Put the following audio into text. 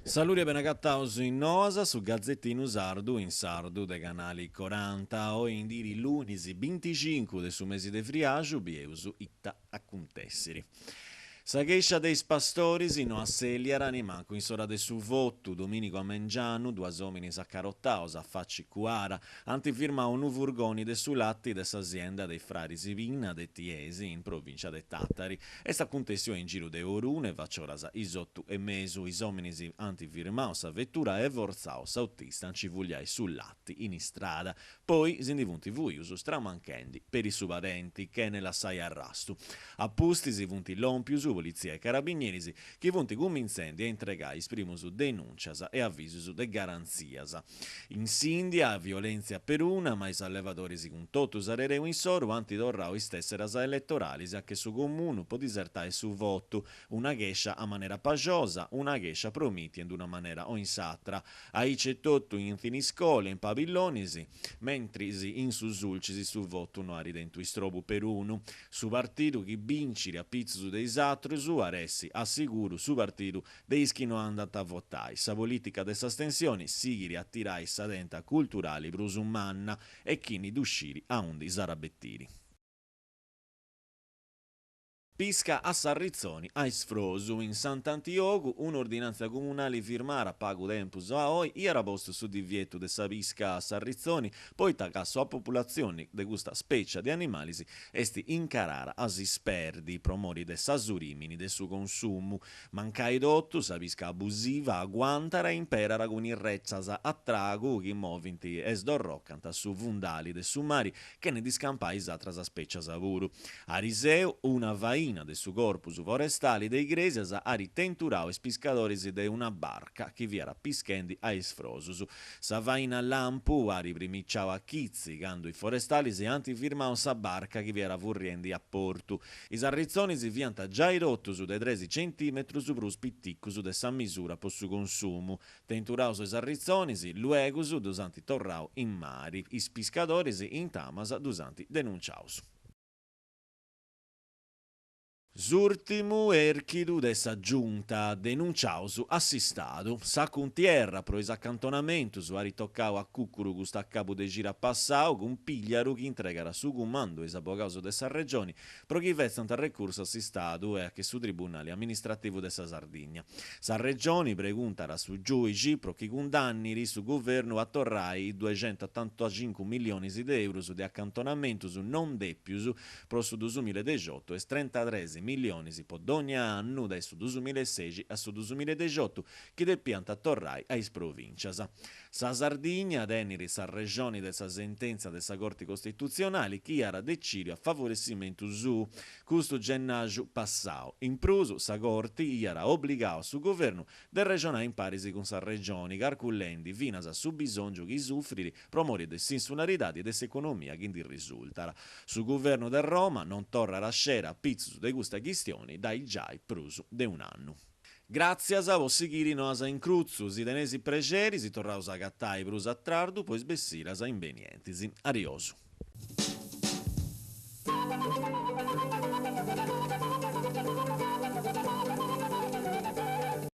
Saluti e benagattaus in Noasa su Gazzettino Sardu in Sardu dei canali 40 o in diri lunisi 25 de su mesi de friagiu bieusu itta acontessiri. Sa cheiscia dei pastoris in asseliarani manco in sora de su vottu, Domenico a Mengianu, due hominis a carottaos, a facci cuara, antifirma unu furgoni de su latti de s'azienda dei frari Sivina de Tiesi in provincia de Tattari. E sta contessio in giro de Orune, vaccioras isottu e mesu, is hominis antifirmaos a vettura e vorzaos autista ci vugliai su latti in istrada. Poi sin divunti vuius stramanchendi per i subadenti che nella sai arrastu. Appusti si vunti lompius, polizia e carabinieri che vunti convincenti a entregare primus denuncias e avvisus de garanzias. Insindia, violenza per una, ma i allevatori si con totus arereu in soru antidorrao istesseras elettorali a che su comune può disertare su voto, una gescia a maniera pagiosa, una gescia promittiendo una maniera o in satra, ai cetotto in finiscole, in pavillonisi, mentre in susulcisi su voto no aridentu istrobu per uno, su partito che vinciri a pizzu dei satru su aressi assicuru su partito dei chi non andata a votare. Sa politica dessa astensione sigiri attirai sa denta culturali brusumanna e chini d'usciri a undi sarabettiri. Pisca a Sarrizzoni, a Isfrosu, in Sant'Antioco, un'ordinanza comunale firmara pago tempus a oi, era posto su divieto de sa pisca a Sarrizzoni, poi tagasso a popolazioni de questa specie di animali esti incarara a si sperdi, promori de sa surimini de su consumo, mancai dotto sa pisca abusiva a guantara imperara con irrezzas a trago che movinti es dorroccanta su vundali de su mari che ne discampai atras a specie savuru. A Riseu, una vaina de su corpus forestali dei Gresias a ritenturao es piscadoris de una barca che viera pischendi a Isfrosus. Sa vaina lampu a riprimicciao a Chizzi, gando i forestali si antifirmao sa barca che viera vurriendi a portu. I sarrizzoni si vianta già rottus de 13 centimetrus prus pitticcus de sa misura po su consumo. Tenturaus i sarrizzoni, luegus dusanti torrao in mari, is piscadoris in tamas dusanti denunciaus. S'ultimu erchidu de sa giunta denunciausu assistadu. Sa cuntierra pro is accantonamentus a ritoccau a cuccuru gusta a capu de gira passau cun pigliaru chi entregara su comando is abogausu de sa regioni pro chi vezzant a recurso assistadu e a che su tribunale amministrativu de sa Sardigna. Sa regioni preguntara su giuici pro chi condanniri su governo a torrai 285 milioni di euro de accantonamentus non deppius pro su 2018 e 33 milioni per ogni anno da su 2016 a su 2018 che depianta torrai ai provincias. Sa Sardigna deniri sa regioni de sa sentenza de sa Corte Costituzionale chi era decidio a favorecimento su custo gennaju passau. In prusu sa Corte era obbligao su governo del regionale in parisi con sa regioni carcullendi finas a su bisogno chi soffriri promori de sinsularità e de economia che di risultara. Su governo del Roma non torra rascera pizzu de gusta questioni dai giai prusu de un anno. Grazie a vos seguire nos in cruzzu, si tenesi pregeri, si torraus a gattai prus a trardu, poi sbessiras a invenientisi. Ariosu.